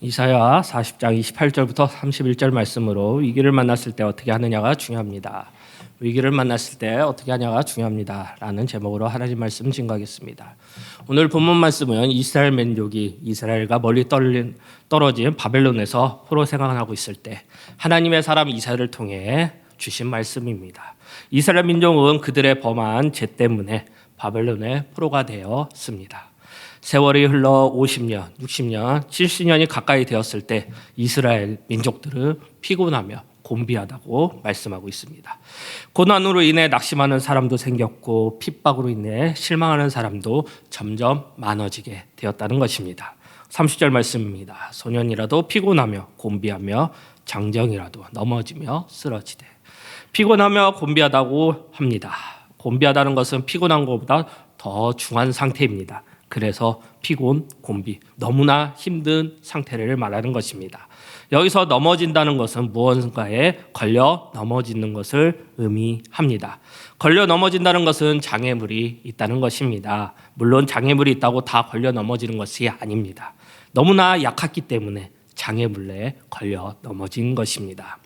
이사야 40장 28절부터 31절 말씀으로 위기를 만났을 때 어떻게 하느냐가 중요합니다. 위기를 만났을 때 어떻게 하냐가 중요합니다. 라는 제목으로 하나님 말씀 증거하겠습니다. 오늘 본문 말씀은 이스라엘 민족이 이스라엘과 멀리 떨어진 바벨론에서 포로 생활하고 있을 때 하나님의 사람 이사야를 통해 주신 말씀입니다. 이스라엘 민족은 그들의 범한 죄 때문에 바벨론의 포로가 되었습니다. 세월이 흘러 50년, 60년, 70년이 가까이 되었을 때 이스라엘 민족들은 피곤하며 곤비하다고 말씀하고 있습니다. 고난으로 인해 낙심하는 사람도 생겼고 핍박으로 인해 실망하는 사람도 점점 많아지게 되었다는 것입니다. 30절 말씀입니다. 소년이라도 피곤하며 곤비하며 장정이라도 넘어지며 쓰러지되. 피곤하며 곤비하다고 합니다. 곤비하다는 것은 피곤한 것보다 더 중한 상태입니다. 그래서 피곤, 곤비, 너무나 힘든 상태를 말하는 것입니다. 여기서 넘어진다는 것은 무언가에 걸려 넘어지는 것을 의미합니다. 걸려 넘어진다는 것은 장애물이 있다는 것입니다. 물론 장애물이 있다고 다 걸려 넘어지는 것이 아닙니다. 너무나 약했기 때문에 장애물에 걸려 넘어진 것입니다.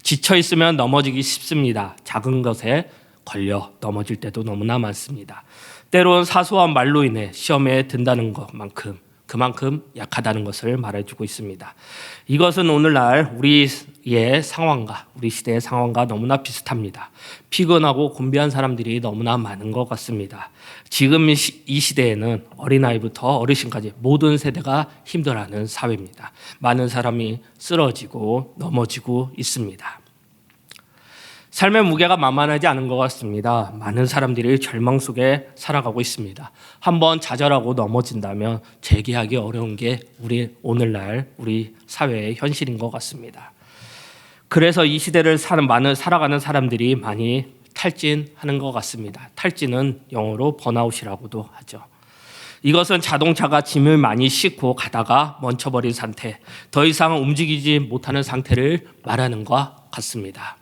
지쳐 있으면 넘어지기 쉽습니다. 작은 것에 걸려 넘어질 때도 너무나 많습니다. 때론 사소한 말로 인해 시험에 든다는 것만큼 그만큼 약하다는 것을 말해주고 있습니다. 이것은 오늘날 우리의 상황과 우리 시대의 상황과 너무나 비슷합니다. 피곤하고 곤비한 사람들이 너무나 많은 것 같습니다. 지금 이 시대에는 어린아이부터 어르신까지 모든 세대가 힘들어하는 사회입니다. 많은 사람이 쓰러지고 넘어지고 있습니다. 삶의 무게가 만만하지 않은 것 같습니다. 많은 사람들이 절망 속에 살아가고 있습니다. 한번 좌절하고 넘어진다면 재기하기 어려운 게 오늘날 우리 사회의 현실인 것 같습니다. 그래서 이 시대를 살아가는 사람들이 많이 탈진하는 것 같습니다. 탈진은 영어로 번아웃이라고도 하죠. 이것은 자동차가 짐을 많이 싣고 가다가 멈춰버린 상태, 더 이상 움직이지 못하는 상태를 말하는 것 같습니다.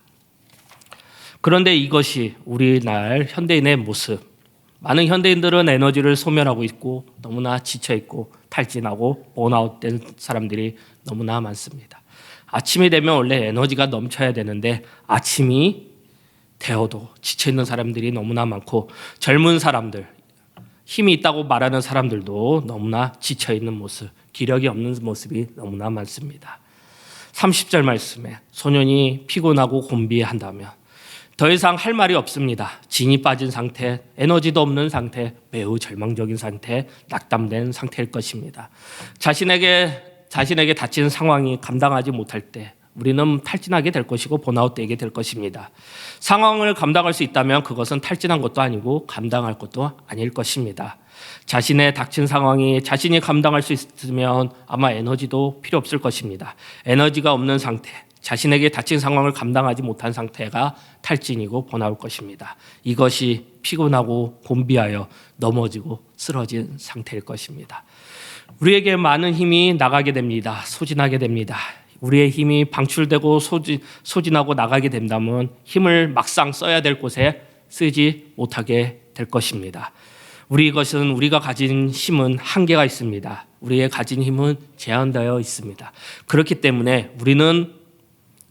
그런데 이것이 우리날 현대인의 모습. 많은 현대인들은 에너지를 소멸하고 있고 너무나 지쳐있고 탈진하고 번아웃된 사람들이 너무나 많습니다. 아침이 되면 원래 에너지가 넘쳐야 되는데 아침이 되어도 지쳐있는 사람들이 너무나 많고 젊은 사람들, 힘이 있다고 말하는 사람들도 너무나 지쳐있는 모습, 기력이 없는 모습이 너무나 많습니다. 30절 말씀에 소년이 피곤하고 곤비한다면 더 이상 할 말이 없습니다. 진이 빠진 상태, 에너지도 없는 상태, 매우 절망적인 상태, 낙담된 상태일 것입니다. 자신에게 닥친 상황이 감당하지 못할 때 우리는 탈진하게 될 것이고 번아웃되게 될 것입니다. 상황을 감당할 수 있다면 그것은 탈진한 것도 아니고 감당할 것도 아닐 것입니다. 자신의 닥친 상황이 자신이 감당할 수 있으면 아마 에너지도 필요 없을 것입니다. 에너지가 없는 상태, 자신에게 닥친 상황을 감당하지 못한 상태가 탈진이고 번아웃 것입니다. 이것이 피곤하고 곤비하여 넘어지고 쓰러진 상태일 것입니다. 우리에게 많은 힘이 나가게 됩니다. 소진하게 됩니다. 우리의 힘이 방출되고 소진하고 나가게 된다면 힘을 막상 써야 될 곳에 쓰지 못하게 될 것입니다. 우리가 가진 힘은 한계가 있습니다. 우리의 가진 힘은 제한되어 있습니다. 그렇기 때문에 우리는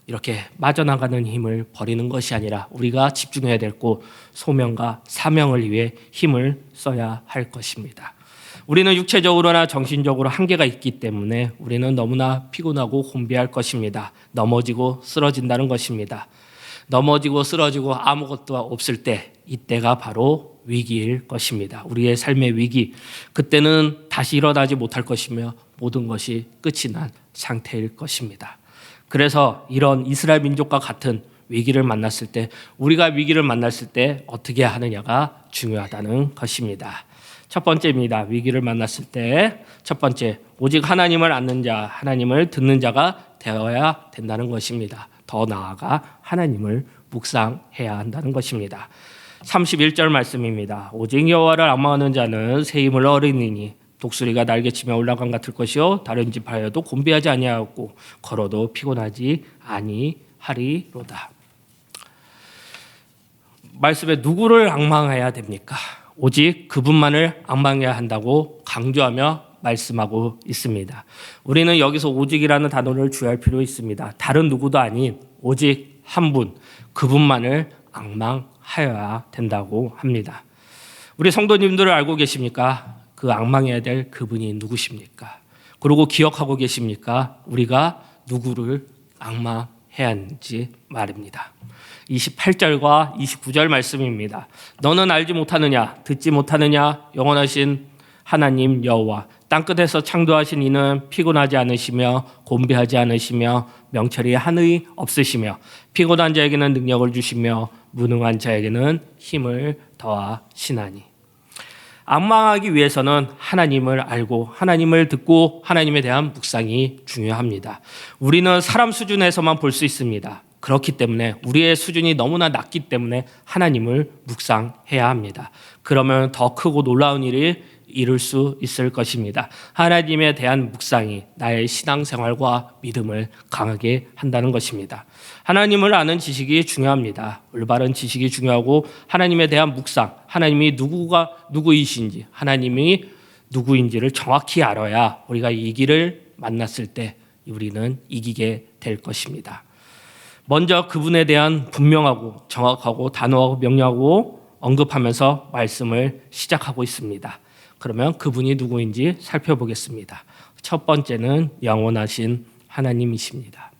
이렇게 빠져나가는 힘을 버리는 것이 아니라 우리가 집중해야 될 곳, 소명과 사명을 위해 힘을 써야 할 것입니다. 우리는 육체적으로나 정신적으로 한계가 있기 때문에 우리는 너무나 피곤하고 곤비할 것입니다. 넘어지고 쓰러진다는 것입니다. 넘어지고 쓰러지고 아무것도 없을 때, 이때가 바로 위기일 것입니다. 우리의 삶의 위기, 그때는 다시 일어나지 못할 것이며 모든 것이 끝이 난 상태일 것입니다. 그래서 이런 이스라엘 민족과 같은 위기를 만났을 때, 우리가 위기를 만났을 때 어떻게 하느냐가 중요하다는 것입니다. 첫 번째입니다. 위기를 만났을 때 첫 번째, 오직 하나님을 아는 자, 하나님을 듣는 자가 되어야 된다는 것입니다. 더 나아가 하나님을 묵상해야 한다는 것입니다. 31절 말씀입니다. 오직 여호와를 암호하는 자는 새 힘을 얻으리니 독수리가 날개치며 올라간 같을 것이요 다른 집 하여도 곤비하지 아니하였고 걸어도 피곤하지 아니하리로다. 말씀에 누구를 앙망해야 됩니까? 오직 그분만을 앙망해야 한다고 강조하며 말씀하고 있습니다. 우리는 여기서 오직이라는 단어를 주의할 필요 있습니다. 다른 누구도 아닌 오직 한 분, 그분만을 앙망하여야 된다고 합니다. 우리 성도님들을 알고 계십니까? 그 앙망해야 될 그분이 누구십니까? 그리고 기억하고 계십니까? 우리가 누구를 앙망해야 하는지 말입니다. 28절과 29절 말씀입니다. 너는 알지 못하느냐? 듣지 못하느냐? 영원하신 하나님 여호와 땅끝에서 창조하신 이는 피곤하지 않으시며 곤비하지 않으시며 명철이 한의 없으시며 피곤한 자에게는 능력을 주시며 무능한 자에게는 힘을 더하시나니. 앙망하기 위해서는 하나님을 알고 하나님을 듣고 하나님에 대한 묵상이 중요합니다. 우리는 사람 수준에서만 볼 수 있습니다. 그렇기 때문에 우리의 수준이 너무나 낮기 때문에 하나님을 묵상해야 합니다. 그러면 더 크고 놀라운 일이 이룰 수 있을 것입니다. 하나님에 대한 묵상이 나의 신앙생활과 믿음을 강하게 한다는 것입니다. 하나님을 아는 지식이 중요합니다. 올바른 지식이 중요하고 하나님에 대한 묵상, 하나님이 누구이신지, 하나님이 누구인지를 정확히 알아야 우리가 이 길을 만났을 때 우리는 이기게 될 것입니다. 먼저 그분에 대한 분명하고 정확하고 단호하고 명료하고 언급하면서 말씀을 시작하고 있습니다. 그러면 그분이 누구인지 살펴보겠습니다. 첫 번째는 영원하신 하나님이십니다.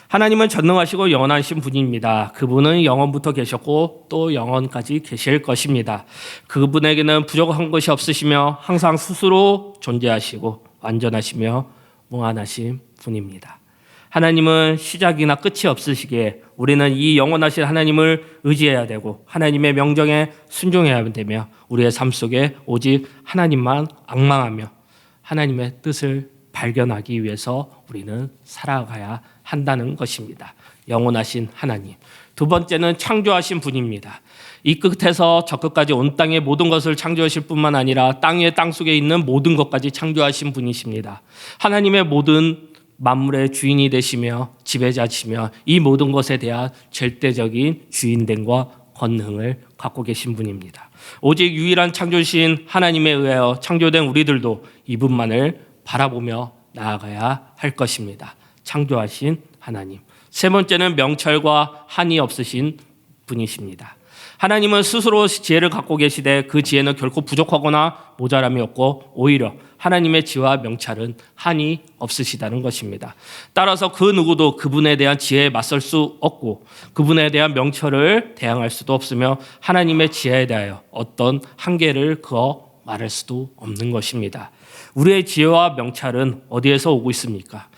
하나님은 전능하시고 영원하신 분입니다. 그분은 영원부터 계셨고 또 영원까지 계실 것입니다. 그분에게는 부족한 것이 없으시며 항상 스스로 존재하시고 완전하시며 무한하신 분입니다. 하나님은 시작이나 끝이 없으시기에 우리는 이 영원하신 하나님을 의지해야 되고 하나님의 명령에 순종해야 되며 우리의 삶 속에 오직 하나님만 앙망하며 하나님의 뜻을 발견하기 위해서 우리는 살아가야 한다는 것입니다. 영원하신 하나님. 두 번째는 창조하신 분입니다. 이 끝에서 저 끝까지 온 땅의 모든 것을 창조하실 뿐만 아니라 땅 위에 땅 속에 있는 모든 것까지 창조하신 분이십니다. 하나님의 모든 만물의 주인이 되시며 지배자시며 이 모든 것에 대한 절대적인 주인됨과 권능을 갖고 계신 분입니다. 오직 유일한 창조신 하나님에 의하여 창조된 우리들도 이분만을 바라보며 나아가야 할 것입니다. 창조하신 하나님. 세 번째는 명철과 한이 없으신 분이십니다. 하나님은 스스로 지혜를 갖고 계시되 그 지혜는 결코 부족하거나 모자람이 없고 오히려 하나님의 지혜와 명찰은 한이 없으시다는 것입니다. 따라서 그 누구도 그분에 대한 지혜에 맞설 수 없고 그분에 대한 명철을 대항할 수도 없으며 하나님의 지혜에 대하여 어떤 한계를 그어 말할 수도 없는 것입니다. 우리의 지혜와 명찰은 어디에서 오고 있습니까?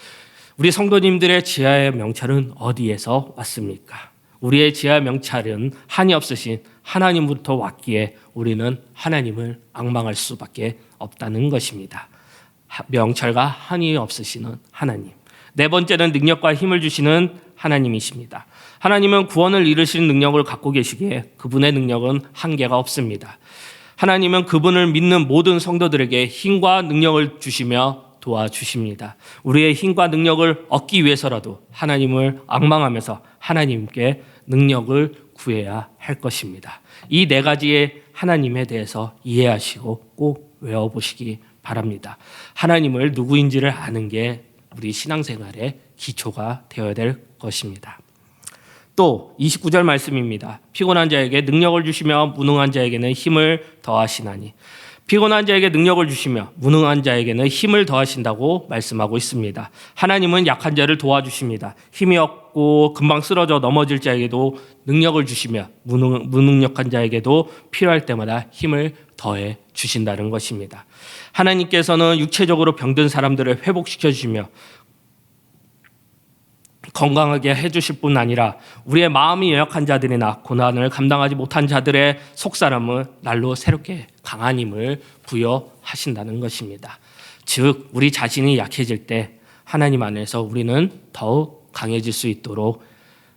우리 성도님들의 지혜와 명찰은 어디에서 왔습니까? 우리의 지혜와 명찰은 한이 없으신 하나님부터 왔기에 우리는 하나님을 앙망할 수밖에 없다는 것입니다. 명철과 한이 없으시는 하나님. 네 번째는 능력과 힘을 주시는 하나님이십니다. 하나님은 구원을 이루시는 능력을 갖고 계시기에 그분의 능력은 한계가 없습니다. 하나님은 그분을 믿는 모든 성도들에게 힘과 능력을 주시며 도와주십니다. 우리의 힘과 능력을 얻기 위해서라도 하나님을 앙망하면서 하나님께 능력을 구해야 할 것입니다. 이 네 가지의 하나님에 대해서 이해하시고 꼭 외워보시기 바랍니다. 하나님을 누구인지를 아는 게 우리 신앙생활의 기초가 되어야 될 것입니다. 또 29절 말씀입니다. 피곤한 자에게 능력을 주시며 무능한 자에게는 힘을 더하시나니. 피곤한 자에게 능력을 주시며 무능한 자에게는 힘을 더하신다고 말씀하고 있습니다. 하나님은 약한 자를 도와주십니다. 힘이 없고 금방 쓰러져 넘어질 자에게도 능력을 주시며 무능력한 자에게도 필요할 때마다 힘을 더해 주신다는 것입니다. 하나님께서는 육체적으로 병든 사람들을 회복시켜 주시며 건강하게 해주실 뿐 아니라 우리의 마음이 연약한 자들이나 고난을 감당하지 못한 자들의 속사람을 날로 새롭게 강한 힘을 부여하신다는 것입니다. 즉 우리 자신이 약해질 때 하나님 안에서 우리는 더욱 강해질 수 있도록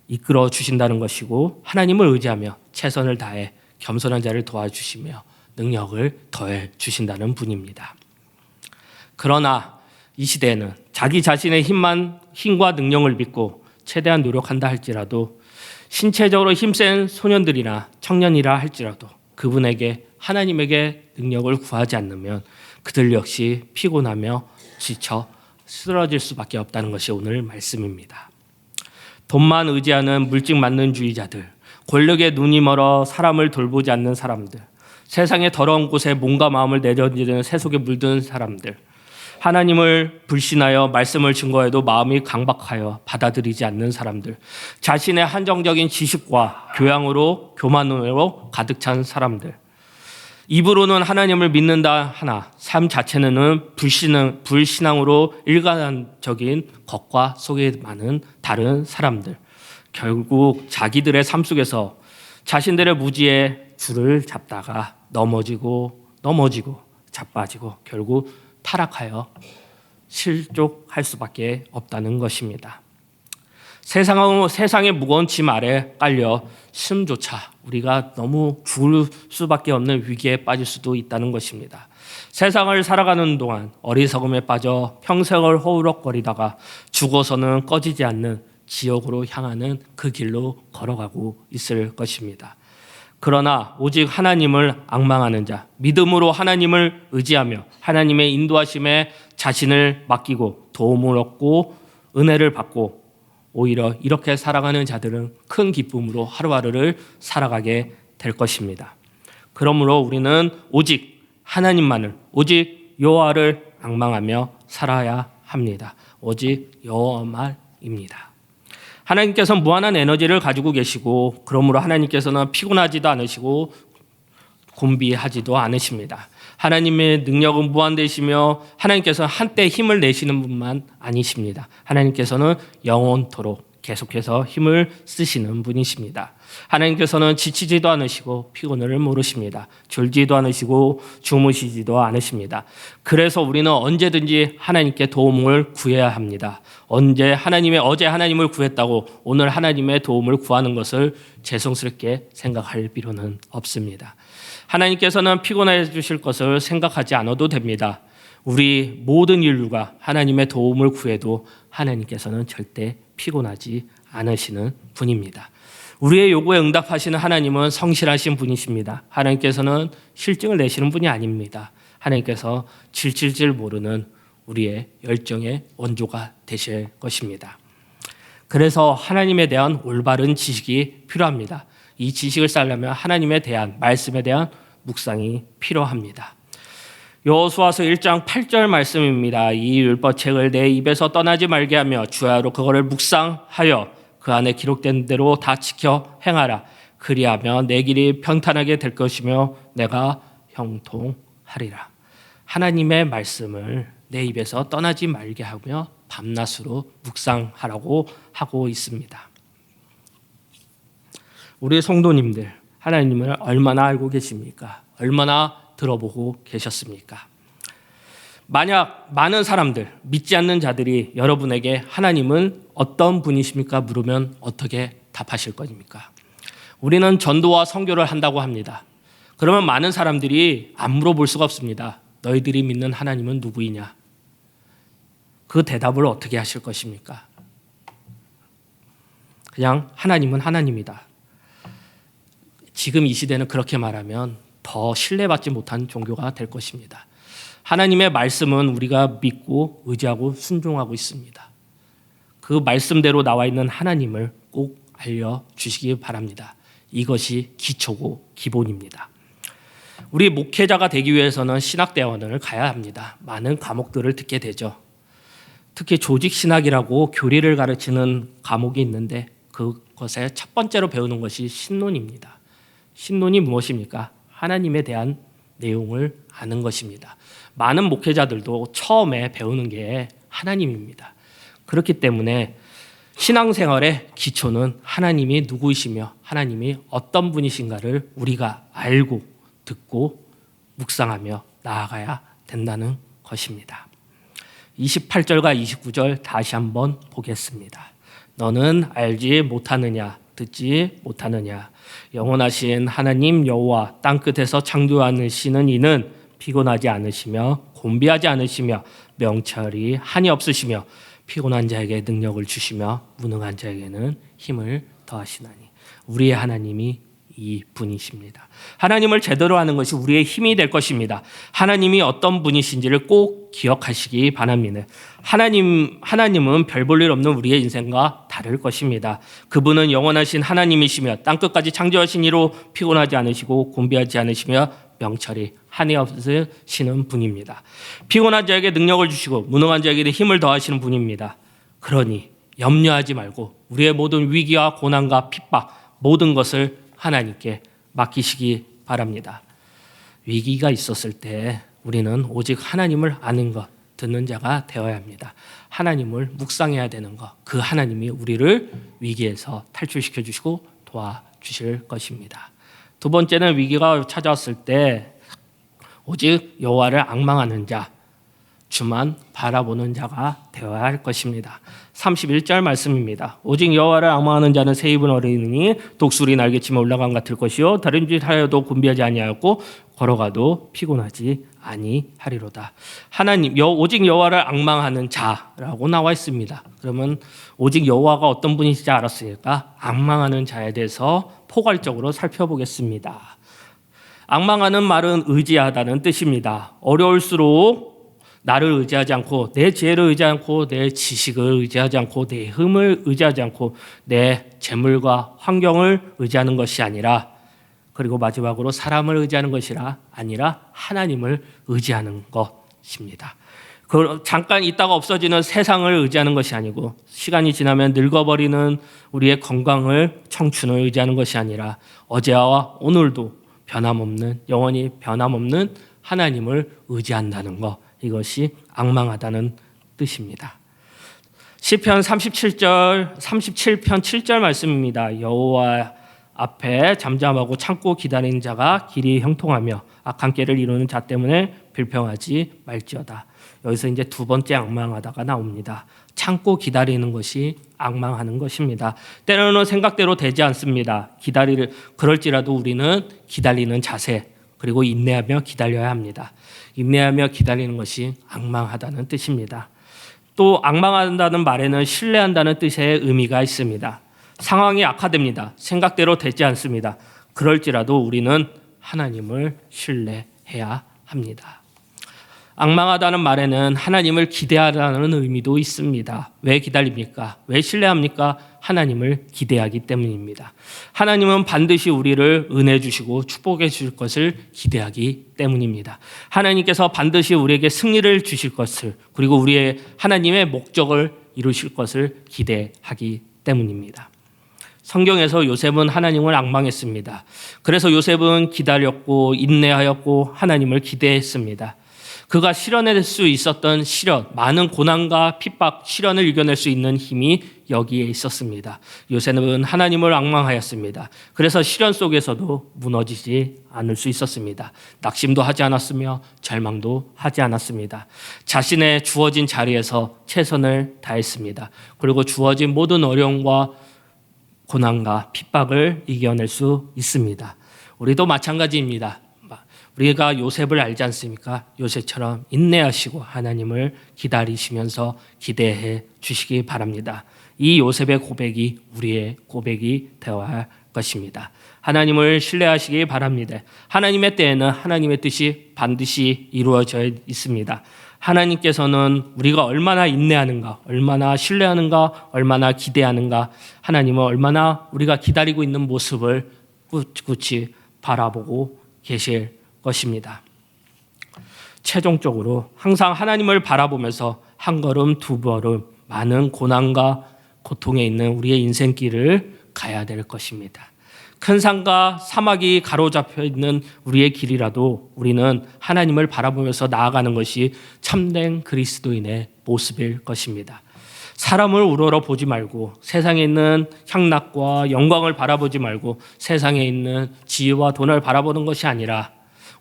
이끌어 주신다는 것이고 하나님을 의지하며 최선을 다해 겸손한 자를 도와주시며 능력을 더해 주신다는 분입니다. 그러나 이 시대에는 자기 자신의 힘과 능력을 믿고 최대한 노력한다 할지라도 신체적으로 힘센 소년들이나 청년이라 할지라도 그분에게 하나님에게 능력을 구하지 않으면 그들 역시 피곤하며 지쳐 쓰러질 수밖에 없다는 것이 오늘 말씀입니다. 돈만 의지하는 물질만능주의자들, 권력에 눈이 멀어 사람을 돌보지 않는 사람들, 세상의 더러운 곳에 몸과 마음을 내던지는 세속에 물든 사람들, 하나님을 불신하여 말씀을 증거해도 마음이 강박하여 받아들이지 않는 사람들, 자신의 한정적인 지식과 교만으로 가득 찬 사람들, 입으로는 하나님을 믿는다 하나 삶 자체는 불신앙으로 일관적인 겉과 속에 많은 다른 사람들, 결국 자기들의 삶 속에서 자신들의 무지에 줄을 잡다가 넘어지고 자빠지고 결국 타락하여 실족할 수밖에 없다는 것입니다. 세상의 무거운 짐 아래 깔려 숨조차 우리가 너무 죽을 수밖에 없는 위기에 빠질 수도 있다는 것입니다. 세상을 살아가는 동안 어리석음에 빠져 평생을 허우럭거리다가 죽어서는 꺼지지 않는 지옥으로 향하는 그 길로 걸어가고 있을 것입니다. 그러나 오직 하나님을 앙망하는 자, 믿음으로 하나님을 의지하며 하나님의 인도하심에 자신을 맡기고 도움을 얻고 은혜를 받고 오히려 이렇게 살아가는 자들은 큰 기쁨으로 하루하루를 살아가게 될 것입니다. 그러므로 우리는 오직 하나님만을, 오직 여호와를 앙망하며 살아야 합니다. 오직 여호와만입니다. 하나님께서는 무한한 에너지를 가지고 계시고 그러므로 하나님께서는 피곤하지도 않으시고 곤비하지도 않으십니다. 하나님의 능력은 무한되시며 하나님께서는 한때 힘을 내시는 분만 아니십니다. 하나님께서는 영원토록 계속해서 힘을 쓰시는 분이십니다. 하나님께서는 지치지도 않으시고 피곤을 모르십니다. 졸지도 않으시고 주무시지도 않으십니다. 그래서 우리는 언제든지 하나님께 도움을 구해야 합니다. 어제 하나님을 구했다고 오늘 하나님의 도움을 구하는 것을 죄송스럽게 생각할 필요는 없습니다. 하나님께서는 피곤해 주실 것을 생각하지 않아도 됩니다. 우리 모든 인류가 하나님의 도움을 구해도 하나님께서는 절대 피곤하지 않으시는 분입니다. 우리의 요구에 응답하시는 하나님은 성실하신 분이십니다. 하나님께서는 실증을 내시는 분이 아닙니다. 하나님께서 질질질 모르는 우리의 열정의 원조가 되실 것입니다. 그래서 하나님에 대한 올바른 지식이 필요합니다. 이 지식을 쌓으려면 하나님에 대한 말씀에 대한 묵상이 필요합니다. 여호수아서 1장 8절 말씀입니다. 이 율법책을 내 입에서 떠나지 말게 하며 주야로 그거를 묵상하여 그 안에 기록된 대로 다 지켜 행하라. 그리하면 내 길이 평탄하게 될 것이며 내가 형통하리라. 하나님의 말씀을 내 입에서 떠나지 말게 하며 밤낮으로 묵상하라고 하고 있습니다. 우리 성도님들, 하나님을 얼마나 알고 계십니까? 얼마나 들어보고 계셨습니까? 만약 많은 사람들, 믿지 않는 자들이 여러분에게 하나님은 어떤 분이십니까? 물으면 어떻게 답하실 겁니까? 우리는 전도와 선교를 한다고 합니다. 그러면 많은 사람들이 안 물어볼 수가 없습니다. 너희들이 믿는 하나님은 누구이냐? 그 대답을 어떻게 하실 것입니까? 그냥 하나님은 하나님이다. 지금 이 시대는 그렇게 말하면 더 신뢰받지 못한 종교가 될 것입니다. 하나님의 말씀은 우리가 믿고 의지하고 순종하고 있습니다. 그 말씀대로 나와 있는 하나님을 꼭 알려주시기 바랍니다. 이것이 기초고 기본입니다. 우리 목회자가 되기 위해서는 신학대원을 가야 합니다. 많은 과목들을 듣게 되죠. 특히 조직신학이라고 교리를 가르치는 과목이 있는데 그것의 첫 번째로 배우는 것이 신론입니다. 신론이 무엇입니까? 하나님에 대한 내용을 아는 것입니다. 많은 목회자들도 처음에 배우는 게 하나님입니다. 그렇기 때문에 신앙생활의 기초는 하나님이 누구이시며 하나님이 어떤 분이신가를 우리가 알고 듣고 묵상하며 나아가야 된다는 것입니다. 28절과 29절 다시 한번 보겠습니다. 너는 알지 못하느냐 듣지 못하느냐 영원하신 하나님 여호와 땅끝에서 창조하시는 이는 피곤하지 않으시며 곤비하지 않으시며 명철이 한이 없으시며 피곤한 자에게 능력을 주시며 무능한 자에게는 힘을 더하시나니 우리의 하나님이 이 분이십니다. 하나님을 제대로 아는 것이 우리의 힘이 될 것입니다. 하나님이 어떤 분이신지를 꼭 기억하시기 바랍니다. 하나님은 별 볼 일 없는 우리의 인생과 다를 것입니다. 그분은 영원하신 하나님이시며 땅끝까지 창조하신 이로 피곤하지 않으시고 곤비하지 않으시며 명철이 한이 없으시는 분입니다. 피곤한 자에게 능력을 주시고 무능한 자에게 힘을 더하시는 분입니다. 그러니 염려하지 말고 우리의 모든 위기와 고난과 핍박 모든 것을 하나님께 맡기시기 바랍니다. 위기가 있었을 때 우리는 오직 하나님을 아는 것, 듣는 자가 되어야 합니다. 하나님을 묵상해야 되는 것, 그 하나님이 우리를 위기에서 탈출시켜 주시고 도와주실 것입니다. 두 번째는 위기가 찾아왔을 때 오직 여호와를 앙망하는 자, 주만 바라보는 자가 되어야 할 것입니다. 31절 말씀입니다. 오직 여호와를 앙망하는 자는 새 입은 어린이니 독수리 날개치며 올라감 같을 것이요 다른 짓 하여도 곤비하지 아니하였고 걸어가도 피곤하지 아니하리로다. 하나님 오직 여호와를 앙망하는 자라고 나와 있습니다. 그러면 오직 여호와가 어떤 분이신지 알았으니까 앙망하는 자에 대해서 포괄적으로 살펴보겠습니다. 앙망하는 말은 의지하다는 뜻입니다. 어려울수록 나를 의지하지 않고 내 지혜를 의지하지 않고 내 지식을 의지하지 않고 내 힘을 의지하지 않고 내 재물과 환경을 의지하는 것이 아니라 그리고 마지막으로 사람을 의지하는 것이라 아니라 하나님을 의지하는 것입니다. 잠깐 있다가 없어지는 세상을 의지하는 것이 아니고 시간이 지나면 늙어버리는 우리의 건강을 청춘을 의지하는 것이 아니라 어제와 오늘도 변함없는 영원히 변함없는 하나님을 의지한다는 것, 이것이 앙망하다는 뜻입니다. 시편 37편 7절 말씀입니다. 여호와 앞에 잠잠하고 참고 기다리는 자가 길이 형통하며 악한 꾀를 이루는 자 때문에 불평하지 말지어다. 여기서 이제 두 번째 앙망하다가 나옵니다. 참고 기다리는 것이 앙망하는 것입니다. 때로는 생각대로 되지 않습니다. 그럴지라도 우리는 기다리는 자세 그리고 인내하며 기다려야 합니다. 인내하며 기다리는 것이 앙망하다는 뜻입니다. 또 앙망한다는 말에는 신뢰한다는 뜻의 의미가 있습니다. 상황이 악화됩니다. 생각대로 되지 않습니다. 그럴지라도 우리는 하나님을 신뢰해야 합니다. 앙망하다는 말에는 하나님을 기대하라는 의미도 있습니다. 왜 기다립니까? 왜 신뢰합니까? 하나님을 기대하기 때문입니다. 하나님은 반드시 우리를 은혜 주시고 축복해 주실 것을 기대하기 때문입니다. 하나님께서 반드시 우리에게 승리를 주실 것을 그리고 우리의 하나님의 목적을 이루실 것을 기대하기 때문입니다. 성경에서 요셉은 하나님을 앙망했습니다. 그래서 요셉은 기다렸고 인내하였고 하나님을 기대했습니다. 그가 실현할 수 있었던 시련, 많은 고난과 핍박, 시련을 이겨낼 수 있는 힘이 여기에 있었습니다. 요셉은 하나님을 앙망하였습니다. 그래서 시련 속에서도 무너지지 않을 수 있었습니다. 낙심도 하지 않았으며 절망도 하지 않았습니다. 자신의 주어진 자리에서 최선을 다했습니다. 그리고 주어진 모든 어려움과 고난과 핍박을 이겨낼 수 있습니다. 우리도 마찬가지입니다. 우리가 요셉을 알지 않습니까? 요셉처럼 인내하시고 하나님을 기다리시면서 기대해 주시기 바랍니다. 이 요셉의 고백이 우리의 고백이 되어야 할 것입니다. 하나님을 신뢰하시기 바랍니다. 하나님의 때에는 하나님의 뜻이 반드시 이루어져 있습니다. 하나님께서는 우리가 얼마나 인내하는가, 얼마나 신뢰하는가, 얼마나 기대하는가, 하나님은 얼마나 우리가 기다리고 있는 모습을 꿋꿋이 바라보고 계실 것입니다. 최종적으로 항상 하나님을 바라보면서 한 걸음 두 걸음 많은 고난과 고통에 있는 우리의 인생길을 가야 될 것입니다. 큰 산과 사막이 가로잡혀 있는 우리의 길이라도 우리는 하나님을 바라보면서 나아가는 것이 참된 그리스도인의 모습일 것입니다. 사람을 우러러 보지 말고 세상에 있는 향락과 영광을 바라보지 말고 세상에 있는 지위와 돈을 바라보는 것이 아니라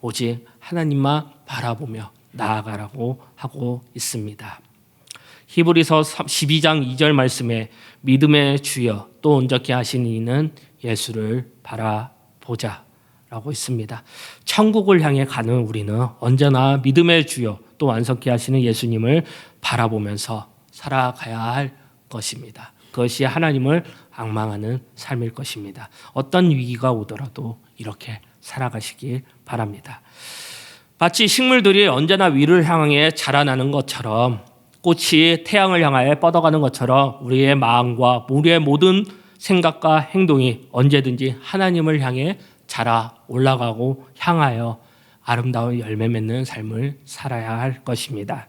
오직 하나님만 바라보며 나아가라고 하고 있습니다. 히브리서 12장 2절 말씀에 믿음의 주여 또 온전케 하신 이는 예수를 바라보자 라고 있습니다. 천국을 향해 가는 우리는 언제나 믿음의 주여 또 완성케 하시는 예수님을 바라보면서 살아가야 할 것입니다. 그것이 하나님을 앙망하는 삶일 것입니다. 어떤 위기가 오더라도 이렇게 살아가시길 바랍니다. 마치 식물들이 언제나 위를 향해 자라나는 것처럼, 꽃이 태양을 향하여 뻗어가는 것처럼 우리의 마음과 우리의 모든 생각과 행동이 언제든지 하나님을 향해 자라 올라가고 향하여 아름다운 열매 맺는 삶을 살아야 할 것입니다.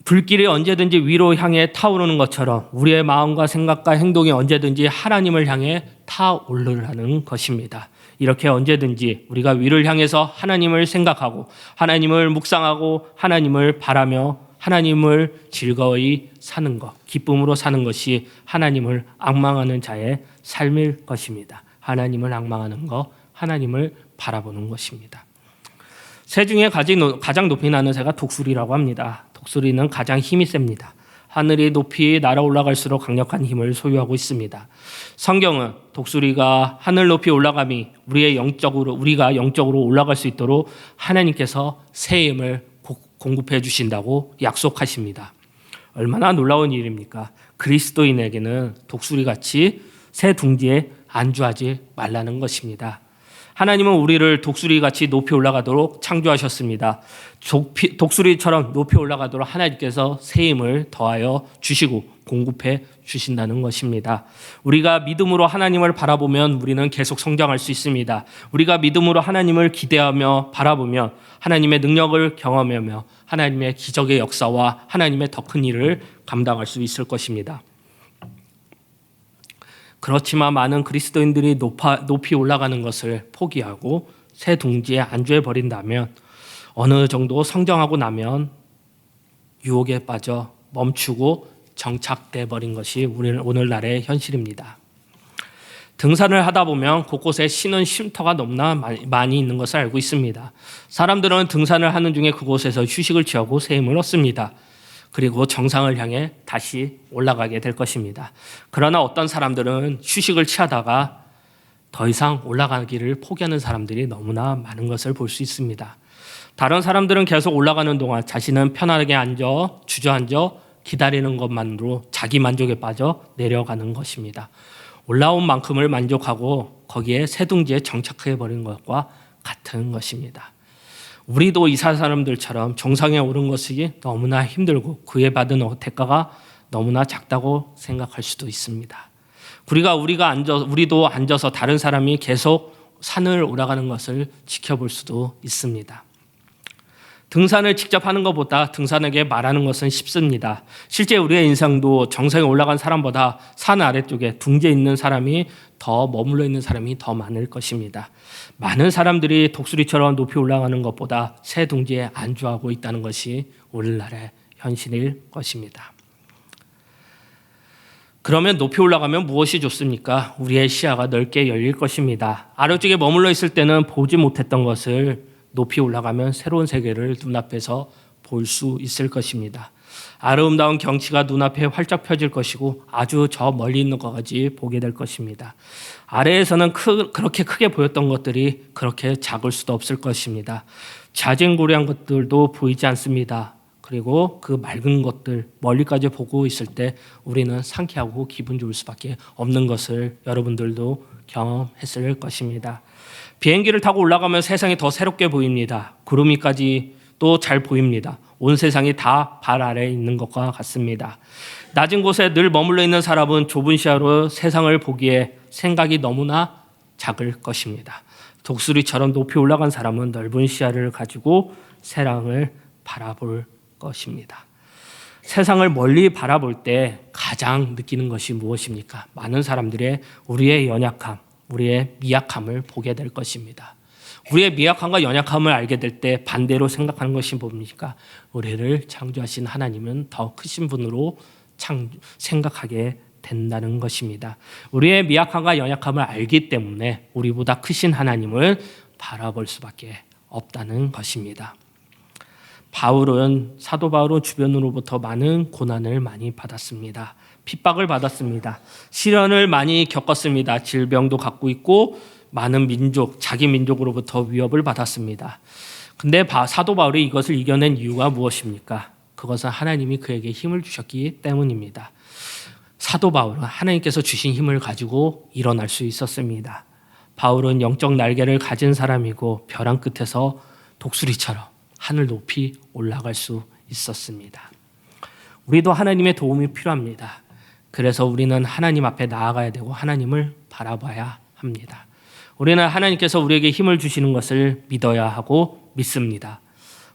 불길이 언제든지 위로 향해 타오르는 것처럼 우리의 마음과 생각과 행동이 언제든지 하나님을 향해 타오르라는 것입니다. 이렇게 언제든지 우리가 위를 향해서 하나님을 생각하고 하나님을 묵상하고 하나님을 바라며 하나님을 즐거이 사는 것, 기쁨으로 사는 것이 하나님을 앙망하는 자의 삶일 것입니다. 하나님을 앙망하는 것, 하나님을 바라보는 것입니다. 새 중에 가장 높이 나는 새가 독수리라고 합니다. 독수리는 가장 힘이 셉니다. 하늘이 높이 날아 올라갈수록 강력한 힘을 소유하고 있습니다. 성경은 독수리가 하늘 높이 올라감이 우리가 영적으로 올라갈 수 있도록 하나님께서 새 힘을 공급해 주신다고 약속하십니다. 얼마나 놀라운 일입니까? 그리스도인에게는 독수리같이 새 둥지에 안주하지 말라는 것입니다. 하나님은 우리를 독수리같이 높이 올라가도록 창조하셨습니다. 독수리처럼 높이 올라가도록 하나님께서 새 힘을 더하여 주시고 공급해 주신다는 것입니다. 우리가 믿음으로 하나님을 바라보면 우리는 계속 성장할 수 있습니다. 우리가 믿음으로 하나님을 기대하며 바라보면 하나님의 능력을 경험하며 하나님의 기적의 역사와 하나님의 더 큰 일을 감당할 수 있을 것입니다. 그렇지만 많은 그리스도인들이 높이 올라가는 것을 포기하고 새 둥지에 안주해 버린다면 어느 정도 성장하고 나면 유혹에 빠져 멈추고 정착돼 버린 것이 오늘날의 현실입니다. 등산을 하다 보면 곳곳에 쉬는 쉼터가 너무나 많이 있는 것을 알고 있습니다. 사람들은 등산을 하는 중에 그곳에서 휴식을 취하고 새 힘을 얻습니다. 그리고 정상을 향해 다시 올라가게 될 것입니다. 그러나 어떤 사람들은 휴식을 취하다가 더 이상 올라가기를 포기하는 사람들이 너무나 많은 것을 볼 수 있습니다. 다른 사람들은 계속 올라가는 동안 자신은 편안하게 주저앉아 기다리는 것만으로 자기 만족에 빠져 내려가는 것입니다. 올라온 만큼을 만족하고 거기에 새 둥지에 정착해버린 것과 같은 것입니다. 우리도 이 사람들처럼 정상에 오른 것이 너무나 힘들고 그에 받은 대가가 너무나 작다고 생각할 수도 있습니다. 우리도 앉아서 다른 사람이 계속 산을 올라가는 것을 지켜볼 수도 있습니다. 등산을 직접 하는 것보다 등산에게 말하는 것은 쉽습니다. 실제 우리의 인생도 정상에 올라간 사람보다 산 아래쪽에 둥지에 있는 사람이 더 머물러 있는 사람이 더 많을 것입니다. 많은 사람들이 독수리처럼 높이 올라가는 것보다 새 둥지에 안주하고 있다는 것이 오늘날의 현실일 것입니다. 그러면 높이 올라가면 무엇이 좋습니까? 우리의 시야가 넓게 열릴 것입니다. 아래쪽에 머물러 있을 때는 보지 못했던 것을 높이 올라가면 새로운 세계를 눈앞에서 볼 수 있을 것입니다. 아름다운 경치가 눈앞에 활짝 펴질 것이고 아주 저 멀리 있는 것까지 보게 될 것입니다. 아래에서는 그렇게 크게 보였던 것들이 그렇게 작을 수도 없을 것입니다. 자진고리한 것들도 보이지 않습니다. 그리고 그 맑은 것들 멀리까지 보고 있을 때 우리는 상쾌하고 기분 좋을 수밖에 없는 것을 여러분들도 경험했을 것입니다. 비행기를 타고 올라가면 세상이 더 새롭게 보입니다. 구름 위까지 또 잘 보입니다. 온 세상이 다 발 아래에 있는 것과 같습니다. 낮은 곳에 늘 머물러 있는 사람은 좁은 시야로 세상을 보기에 생각이 너무나 작을 것입니다. 독수리처럼 높이 올라간 사람은 넓은 시야를 가지고 세상을 바라볼 것입니다. 세상을 멀리 바라볼 때 가장 느끼는 것이 무엇입니까? 많은 사람들의 우리의 연약함, 우리의 미약함을 보게 될 것입니다. 우리의 미약함과 연약함을 알게 될 때 반대로 생각하는 것이 뭡니까? 우리를 창조하신 하나님은 더 크신 분으로 생각하게 된다는 것입니다. 우리의 미약함과 연약함을 알기 때문에 우리보다 크신 하나님을 바라볼 수밖에 없다는 것입니다. 사도 바울은 주변으로부터 많은 고난을 많이 받았습니다. 핍박을 받았습니다. 시련을 많이 겪었습니다. 질병도 갖고 있고 많은 자기 민족으로부터 위협을 받았습니다. 근데 사도 바울이 이것을 이겨낸 이유가 무엇입니까? 그것은 하나님이 그에게 힘을 주셨기 때문입니다. 사도 바울은 하나님께서 주신 힘을 가지고 일어날 수 있었습니다. 바울은 영적 날개를 가진 사람이고 벼랑 끝에서 독수리처럼 하늘 높이 올라갈 수 있었습니다. 우리도 하나님의 도움이 필요합니다. 그래서 우리는 하나님 앞에 나아가야 되고 하나님을 바라봐야 합니다. 우리는 하나님께서 우리에게 힘을 주시는 것을 믿어야 하고 믿습니다.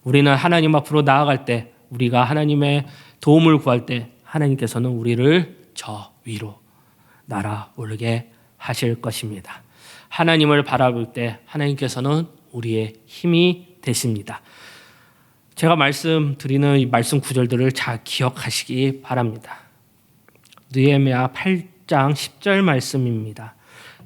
우리는 하나님 앞으로 나아갈 때, 우리가 하나님의 도움을 구할 때 하나님께서는 우리를 저 위로 날아오르게 하실 것입니다. 하나님을 바라볼 때 하나님께서는 우리의 힘이 되십니다. 제가 말씀드리는 이 말씀 구절들을 잘 기억하시기 바랍니다. 느헤미야 8장 10절 말씀입니다.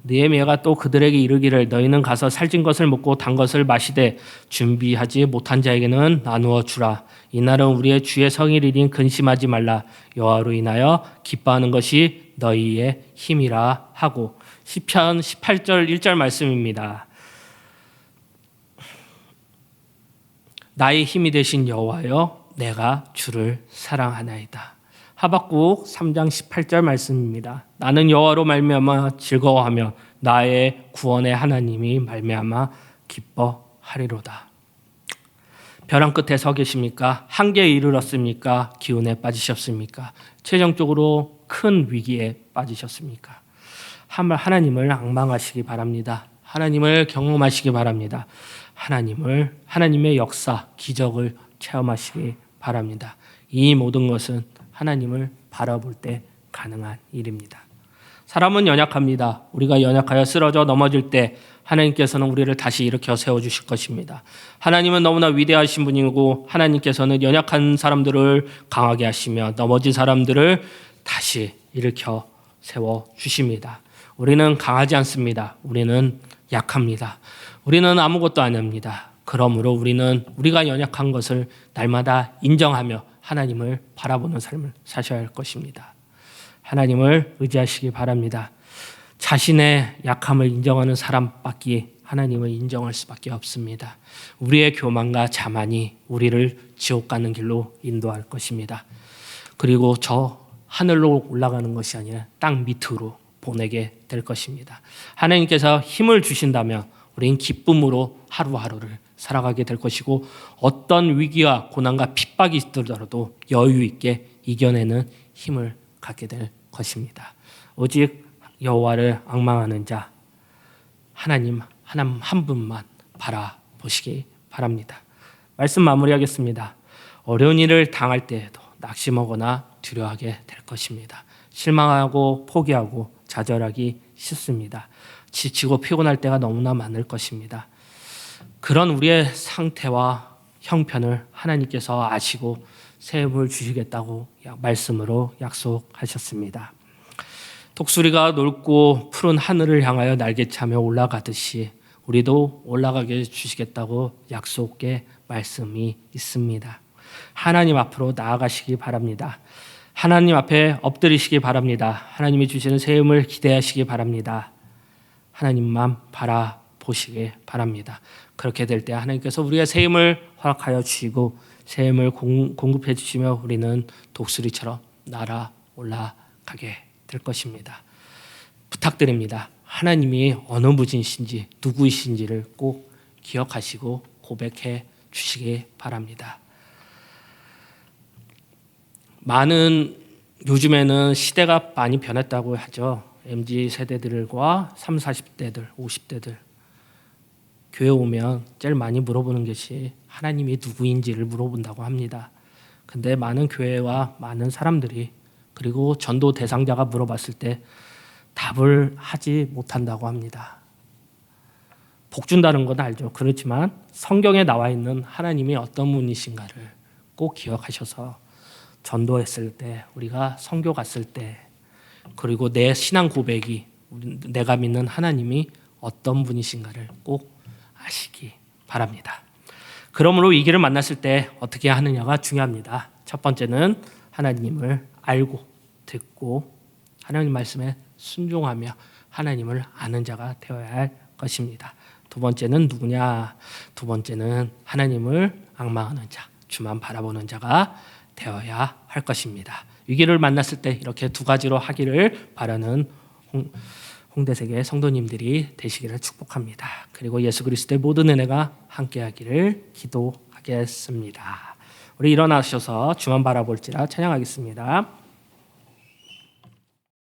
느헤미야가 또 그들에게 이르기를 너희는 가서 살찐 것을 먹고 단 것을 마시되 준비하지 못한 자에게는 나누어 주라. 이날은 우리의 주의 성일이니 근심하지 말라. 여호와로 인하여 기뻐하는 것이 너희의 힘이라 하고. 시편 18절 1절 말씀입니다. 나의 힘이 되신 여호와여 내가 주를 사랑하나이다. 하박국 3장 18절 말씀입니다. 나는 여호와로 말미암아 즐거워하며 나의 구원의 하나님이 말미암아 기뻐하리로다. 벼랑 끝에 서 계십니까? 한계에 이르렀습니까? 기운에 빠지셨습니까? 최종적으로 큰 위기에 빠지셨습니까? 하나님을 앙망하시기 바랍니다. 하나님을 경험하시기 바랍니다. 하나님의 역사, 기적을 체험하시기 바랍니다. 이 모든 것은 하나님을 바라볼 때 가능한 일입니다. 사람은 연약합니다. 우리가 연약하여 쓰러져 넘어질 때 하나님께서는 우리를 다시 일으켜 세워주실 것입니다. 하나님은 너무나 위대하신 분이고 하나님께서는 연약한 사람들을 강하게 하시며 넘어진 사람들을 다시 일으켜 세워주십니다. 우리는 강하지 않습니다. 우리는 약합니다. 우리는 아무것도 아닙니다. 그러므로 우리는 우리가 연약한 것을 날마다 인정하며 하나님을 바라보는 삶을 사셔야 할 것입니다. 하나님을 의지하시기 바랍니다. 자신의 약함을 인정하는 사람밖에 하나님을 인정할 수밖에 없습니다. 우리의 교만과 자만이 우리를 지옥 가는 길로 인도할 것입니다. 그리고 저 하늘로 올라가는 것이 아니라 땅 밑으로 보내게 될 것입니다. 하나님께서 힘을 주신다면 우리는 기쁨으로 하루하루를 살아가게 될 것이고 어떤 위기와 고난과 핍박이 있더라도 여유 있게 이겨내는 힘을 갖게 될 것입니다. 오직 여호와를 앙망하는 자, 하나님 한 분만 바라보시기 바랍니다. 말씀 마무리하겠습니다. 어려운 일을 당할 때에도 낙심하거나 두려워하게 될 것입니다. 실망하고 포기하고 좌절하기 쉽습니다. 지치고 피곤할 때가 너무나 많을 것입니다. 그런 우리의 상태와 형편을 하나님께서 아시고 새 힘을 주시겠다고 말씀으로 약속하셨습니다. 독수리가 넓고 푸른 하늘을 향하여 날개차며 올라가듯이 우리도 올라가게 주시겠다고 약속의 말씀이 있습니다. 하나님 앞으로 나아가시기 바랍니다. 하나님 앞에 엎드리시기 바랍니다. 하나님이 주시는 새 힘을 기대하시기 바랍니다. 하나님만 바라보시기 바랍니다. 그렇게 될 때 하나님께서 우리의 새 힘을 허락하여 주시고 새 힘을 공급해 주시며 우리는 독수리처럼 날아 올라가게 될 것입니다. 부탁드립니다. 하나님이 어느 분이신지 누구이신지를 꼭 기억하시고 고백해 주시기 바랍니다. 요즘에는 시대가 많이 변했다고 하죠. MZ 세대들과 30, 40대들, 50대들 교회 오면 제일 많이 물어보는 것이 하나님이 누구인지를 물어본다고 합니다. 근데 많은 교회와 많은 사람들이 그리고 전도 대상자가 물어봤을 때 답을 하지 못한다고 합니다. 복 준다는 건 알죠. 그렇지만 성경에 나와 있는 하나님이 어떤 분이신가를 꼭 기억하셔서 전도했을 때, 우리가 선교 갔을 때, 그리고 내 신앙 고백이 내가 믿는 하나님이 어떤 분이신가를 꼭 아시기 바랍니다. 그러므로 이 길을 만났을 때 어떻게 하느냐가 중요합니다. 첫 번째는 하나님을 알고 듣고 하나님 말씀에 순종하며 하나님을 아는 자가 되어야 할 것입니다. 두 번째는 누구냐? 두 번째는 하나님을 앙망하는 자, 주만 바라보는 자가 되어야 할 것입니다. 위기를 만났을 때 이렇게 두 가지로 하기를 바라는 홍대세계 성도님들이 되시기를 축복합니다. 그리고 예수 그리스도의 모든 은혜가 함께하기를 기도하겠습니다. 우리 일어나셔서 주만 바라볼지라 찬양하겠습니다.